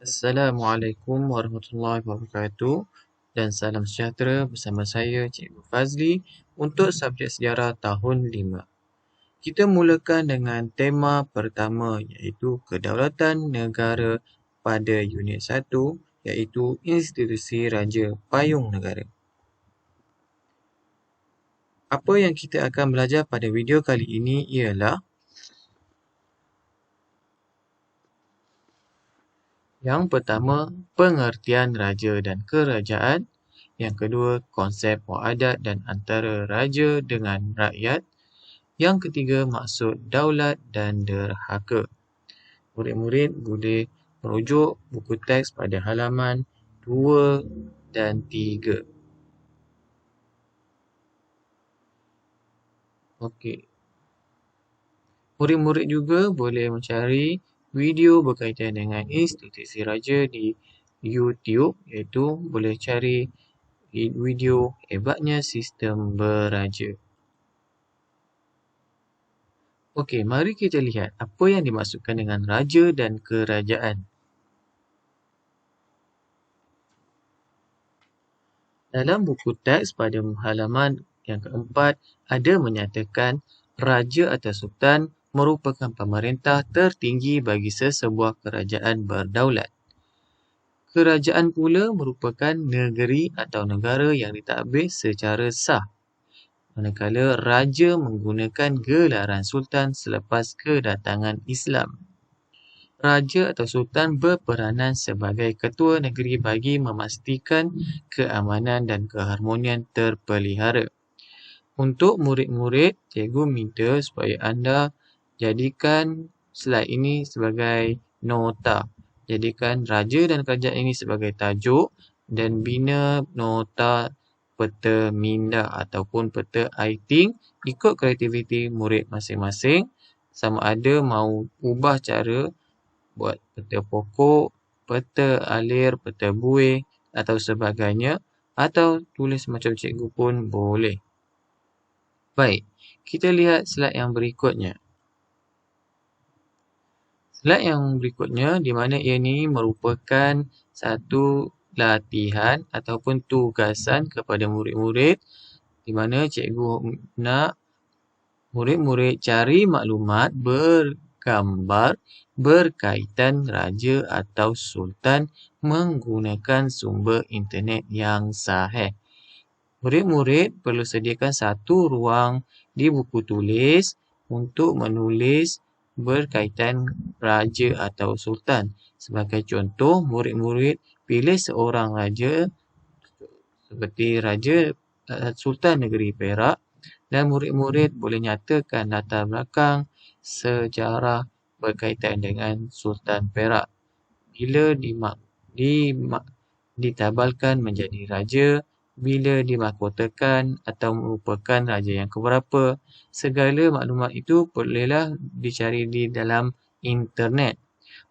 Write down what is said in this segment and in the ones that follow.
Assalamualaikum warahmatullahi wabarakatuh dan salam sejahtera bersama saya Cikgu Fazli untuk subjek sejarah tahun 5. Kita mulakan dengan tema pertama iaitu kedaulatan negara pada unit 1 iaitu institusi raja payung negara. Apa yang kita akan belajar pada video kali ini ialah yang pertama, pengertian raja dan kerajaan. Yang kedua, konsep muadat dan antara raja dengan rakyat. Yang ketiga, maksud daulat dan derhaka. Murid-murid boleh merujuk buku teks pada halaman 2 dan 3. Okey. Murid-murid juga boleh mencari video berkaitan dengan institusi raja di YouTube, iaitu boleh cari video hebatnya sistem beraja. Okey, mari kita lihat apa yang dimaksudkan dengan raja dan kerajaan. Dalam buku teks pada halaman yang keempat ada menyatakan raja atau sultan merupakan pemerintah tertinggi bagi sesebuah kerajaan berdaulat. Kerajaan pula merupakan negeri atau negara yang ditadbir secara sah. Manakala raja menggunakan gelaran sultan selepas kedatangan Islam. Raja atau sultan berperanan sebagai ketua negeri bagi memastikan keamanan dan keharmonian terpelihara. Untuk murid-murid, cikgu minta supaya anda jadikan slide ini sebagai nota. Jadikan raja dan kerajaan ini sebagai tajuk dan bina nota peta minda ataupun peta iting ikut kreativiti murid masing-masing, sama ada mahu ubah cara buat peta pokok, peta alir, peta buih atau sebagainya, atau tulis macam cikgu pun boleh. Baik, kita lihat slide yang berikutnya. Slide yang berikutnya di mana ia ini merupakan satu latihan ataupun tugasan kepada murid-murid di mana cikgu nak murid-murid cari maklumat bergambar berkaitan raja atau sultan menggunakan sumber internet yang sahih. Murid-murid perlu sediakan satu ruang di buku tulis untuk menulis berkaitan raja atau sultan. Sebagai contoh, murid-murid pilih seorang raja seperti raja Sultan Negeri Perak dan murid-murid boleh nyatakan latar belakang sejarah berkaitan dengan Sultan Perak. Bila ditabalkan menjadi raja, bila dimahkotakan atau merupakan raja yang keberapa, segala maklumat itu bolehlah dicari di dalam internet.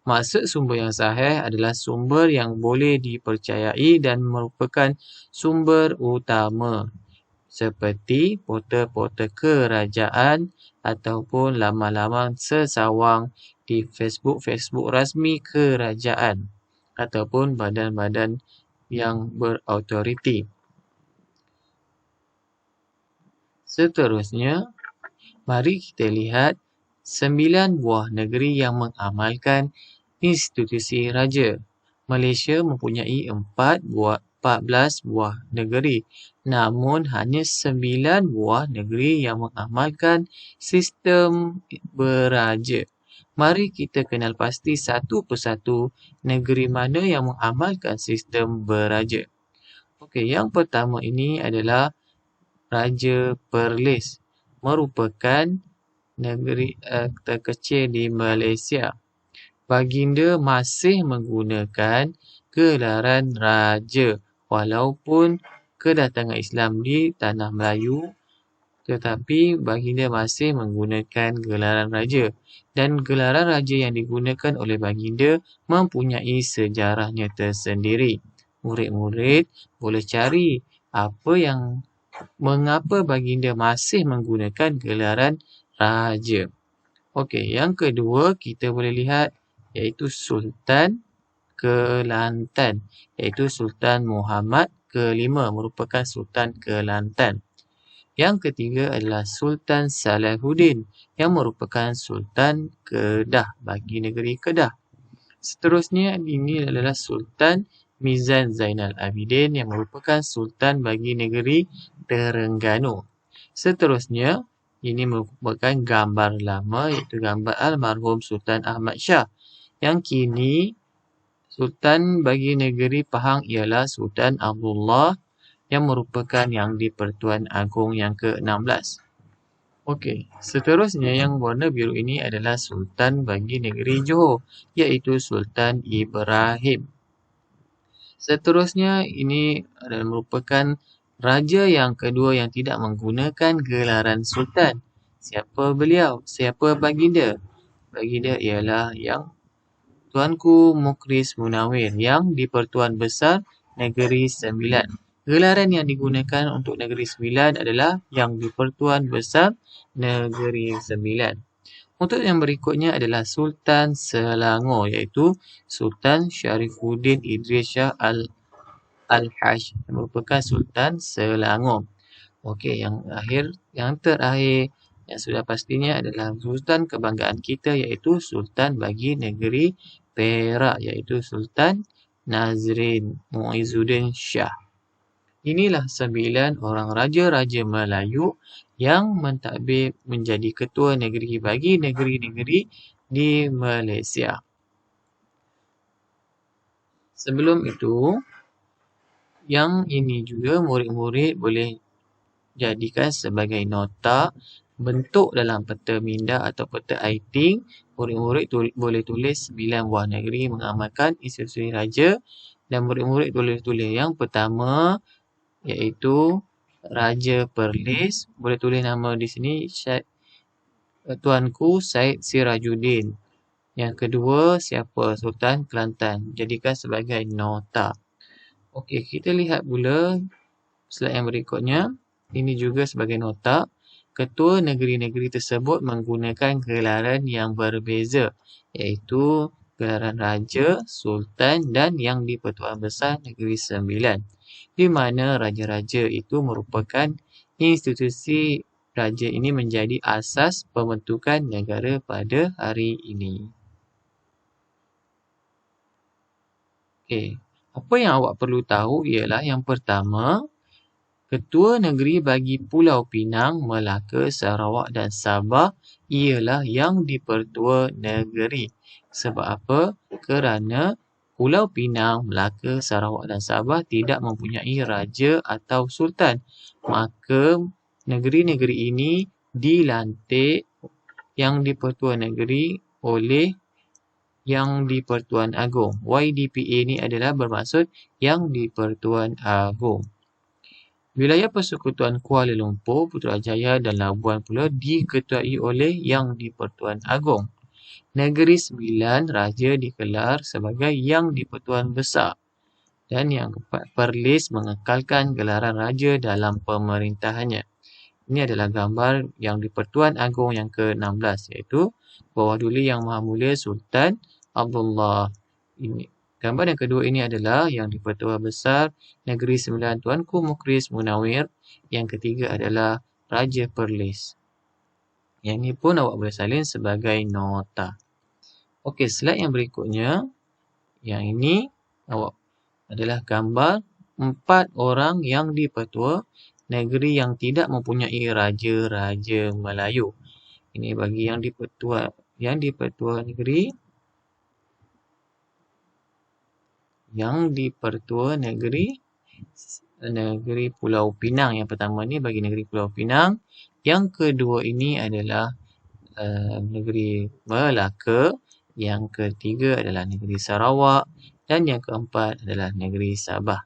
Maksud sumber yang sahih adalah sumber yang boleh dipercayai dan merupakan sumber utama seperti portal-portal kerajaan ataupun laman-laman sesawang di Facebook rasmi kerajaan ataupun badan-badan yang berautoriti. Seterusnya, mari kita lihat 9 buah negeri yang mengamalkan institusi raja. Malaysia mempunyai 14 buah negeri. Namun hanya 9 buah negeri yang mengamalkan sistem beraja. Mari kita kenal pasti satu persatu negeri mana yang mengamalkan sistem beraja. Okey, yang pertama ini adalah Raja Perlis. Merupakan negeri terkecil di Malaysia. Baginda masih menggunakan gelaran raja walaupun kedatangan Islam di tanah Melayu, tetapi baginda masih menggunakan gelaran raja dan gelaran raja yang digunakan oleh baginda mempunyai sejarahnya tersendiri. Murid-murid boleh cari mengapa baginda masih menggunakan gelaran raja. Okey, yang kedua kita boleh lihat iaitu Sultan Kelantan, iaitu Sultan Muhammad kelima merupakan Sultan Kelantan. Yang ketiga adalah Sultan Salahuddin yang merupakan Sultan Kedah bagi negeri Kedah. Seterusnya ini adalah Sultan Mizan Zainal Abidin yang merupakan Sultan bagi negeri Terengganu. Seterusnya ini merupakan gambar lama iaitu gambar almarhum Sultan Ahmad Shah. Yang kini Sultan bagi negeri Pahang ialah Sultan Abdullah yang merupakan yang di-Pertuan Agong yang ke-16. Okey, seterusnya yang warna biru ini adalah Sultan bagi negeri Johor, iaitu Sultan Ibrahim. Seterusnya ini adalah merupakan raja yang kedua yang tidak menggunakan gelaran Sultan. Siapa beliau? Siapa baginda? Baginda ialah yang Tuanku Mukhris Munawir yang di-Pertuan Besar Negeri Sembilan. Gelaran yang digunakan untuk Negeri Sembilan adalah yang di-Pertuan Besar Negeri Sembilan. Untuk yang berikutnya adalah Sultan Selangor iaitu Sultan Sharifuddin Idris Shah Al-Hajj yang merupakan Sultan Selangor. Okey, yang terakhir yang sudah pastinya adalah Sultan kebanggaan kita iaitu Sultan bagi negeri Perak iaitu Sultan Nazrin Muizzuddin Shah. Inilah 9 orang raja-raja Melayu yang mentadbir menjadi ketua negeri bagi negeri-negeri di Malaysia. Sebelum itu, yang ini juga murid-murid boleh jadikan sebagai nota bentuk dalam peta minda atau peta aiting. Murid-murid boleh tulis 9 buah negeri mengamalkan institusi raja dan murid-murid boleh tulis yang pertama iaitu Raja Perlis. Boleh tulis nama di sini Tuanku Syed Sirajuddin. Yang kedua siapa? Sultan Kelantan. Jadikan sebagai nota. Okey, kita lihat pula slide yang berikutnya. Ini juga sebagai nota. Ketua negeri-negeri tersebut menggunakan gelaran yang berbeza iaitu gelaran Raja, Sultan dan yang di-Pertuan Besar Negeri Sembilan. Di mana raja-raja itu merupakan institusi raja ini menjadi asas pembentukan negara pada hari ini. Okey, apa yang awak perlu tahu ialah yang pertama, Ketua negeri bagi Pulau Pinang, Melaka, Sarawak dan Sabah ialah yang di-Pertua Negeri. Sebab apa? Kerana Pulau Pinang, Melaka, Sarawak dan Sabah tidak mempunyai raja atau sultan. Maka negeri-negeri ini dilantik yang di-Pertua Negeri oleh yang di-Pertuan Agong. YDPA ni adalah bermaksud yang di-Pertuan Agong. Wilayah Persekutuan Kuala Lumpur, Putrajaya dan Labuan pula diketuai oleh yang di-Pertuan Agong. Negeri Sembilan, Raja dikelar sebagai yang di-Pertuan Besar. Dan yang keempat, Perlis mengekalkan gelaran Raja dalam pemerintahannya. Ini adalah gambar yang di-Pertuan Agong yang ke-16 iaitu bawah duli Yang Maha Mulia Sultan Abdullah. Ini gambar yang kedua ini adalah yang di-Pertua Besar Negeri Sembilan Tuanku Mukhris Munawir. Yang ketiga adalah Raja Perlis. Yang ini pun awak boleh salin sebagai nota. Okey, slide yang berikutnya. Yang ini awak adalah gambar 4 orang yang di-Pertua negeri yang tidak mempunyai raja-raja Melayu. Ini bagi yang di-Pertua negeri negeri Pulau Pinang. Yang pertama ni bagi negeri Pulau Pinang. Yang kedua ini adalah negeri Melaka. Yang ketiga adalah negeri Sarawak. Dan yang keempat adalah negeri Sabah.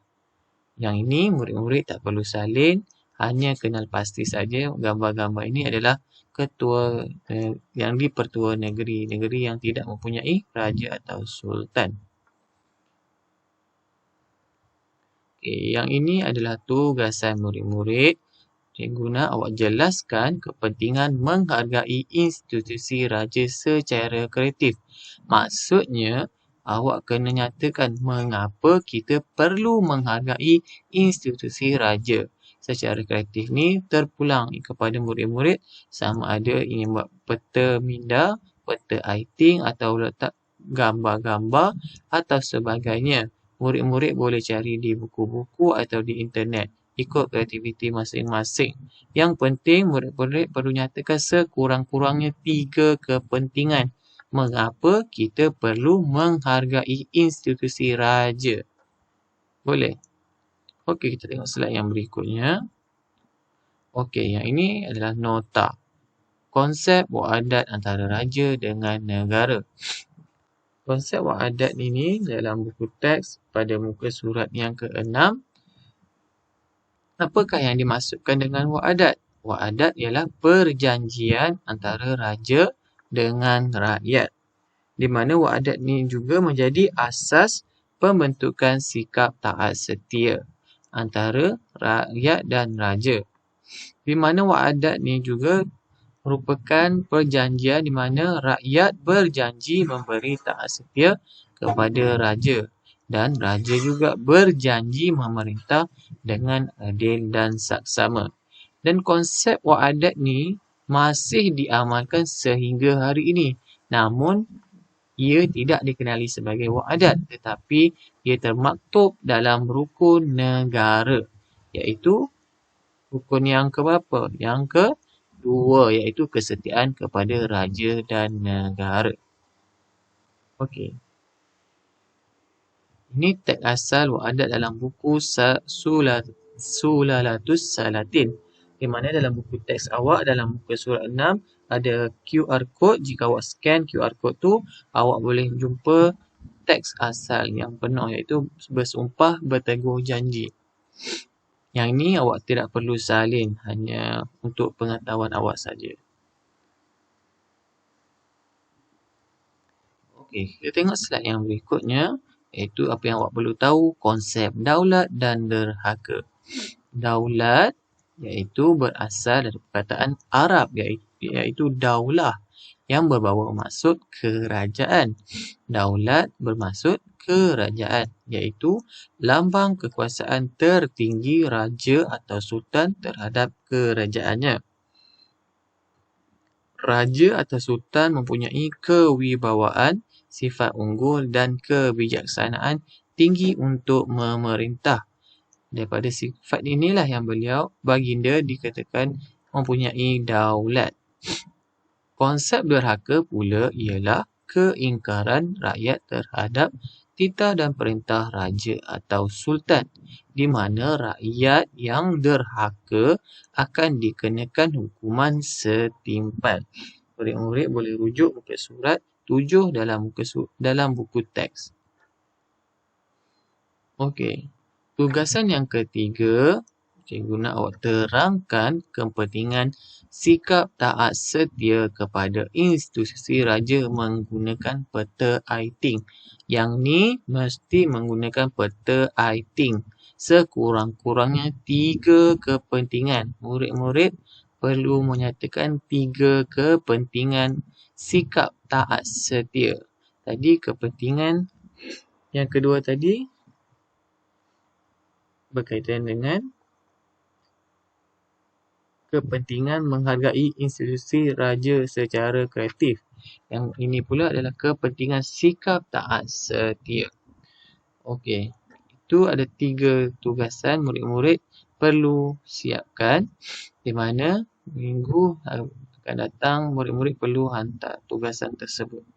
Yang ini murid-murid tak perlu salin. Hanya kenal pasti saja gambar-gambar ini adalah ketua yang di-Pertua negeri yang tidak mempunyai raja atau sultan. Okey, yang ini adalah tugasan murid-murid. Cikgu nak awak jelaskan kepentingan menghargai institusi raja secara kreatif. Maksudnya, awak kena nyatakan mengapa kita perlu menghargai institusi raja. Secara kreatif ni terpulang kepada murid-murid sama ada ingin buat peta minda, peta aiting atau letak gambar-gambar atau sebagainya. Murid-murid boleh cari di buku-buku atau di internet. Ikut kreativiti masing-masing. Yang penting murid-murid perlu nyatakan sekurang-kurangnya 3 kepentingan. Mengapa kita perlu menghargai institusi raja? Boleh? Okey, kita tengok slide yang berikutnya. Okey, yang ini adalah nota. Konsep wa'adat antara raja dengan negara. Konsep wa'adat ini dalam buku teks pada muka surat yang ke-6. Apakah yang dimaksudkan dengan wa'adat? Wa'adat ialah perjanjian antara raja dengan rakyat. Di mana wa'adat ini juga menjadi asas pembentukan sikap taat setia antara rakyat dan raja. Di mana wa'adat ini juga merupakan perjanjian di mana rakyat berjanji memberi taat setia kepada raja dan raja juga berjanji memerintah dengan adil dan saksama. Dan konsep wa'adat ni masih diamalkan sehingga hari ini. Namun ia tidak dikenali sebagai wa'adat tetapi ia termaktub dalam rukun negara, iaitu rukun yang keberapa? Yang kedua, iaitu kesetiaan kepada raja dan negara. Okey. Ini teks asal wa'adat dalam buku Sulalatus Salatin. Di mana dalam buku teks awak dalam muka surat 6 ada QR code. Jika awak scan QR code tu, awak boleh jumpa teks asal yang penuh iaitu bersumpah berteguh janji. Yang ni awak tidak perlu salin, hanya untuk pengetahuan awak saja. Okey, kita tengok slide yang berikutnya iaitu apa yang awak perlu tahu, konsep daulat dan derhaka. Daulat iaitu berasal dari perkataan Arab iaitu daulah yang berbawa maksud kerajaan. Daulat bermaksud kerajaan iaitu lambang kekuasaan tertinggi raja atau sultan terhadap kerajaannya. Raja atau sultan mempunyai kewibawaan, sifat unggul dan kebijaksanaan tinggi untuk memerintah. Daripada sifat inilah yang baginda dikatakan mempunyai daulat. Konsep derhaka pula ialah keingkaran rakyat terhadap titah dan perintah raja atau sultan, di mana rakyat yang derhaka akan dikenakan hukuman setimpal. Murid-murid boleh rujuk muka surat 7 dalam buku teks. Okey. Tugasan yang ketiga, cikgu nak awak terangkan kepentingan sikap taat setia kepada institusi raja menggunakan peta aiting. Yang ni mesti menggunakan peta aiting. Sekurang-kurangnya 3 kepentingan. Murid-murid perlu menyatakan 3 kepentingan sikap taat setia. Tadi kepentingan yang kedua tadi berkaitan dengan kepentingan menghargai institusi raja secara kreatif. Yang ini pula adalah kepentingan sikap taat setia. Okey, itu ada 3 tugasan murid-murid perlu siapkan, di mana minggu akan datang murid-murid perlu hantar tugasan tersebut.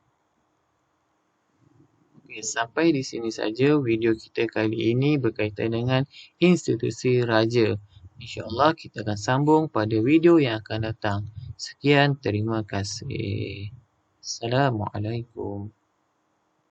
Okey, sampai di sini saja video kita kali ini berkaitan dengan institusi raja. InsyaAllah kita akan sambung pada video yang akan datang. Sekian, terima kasih. Assalamualaikum.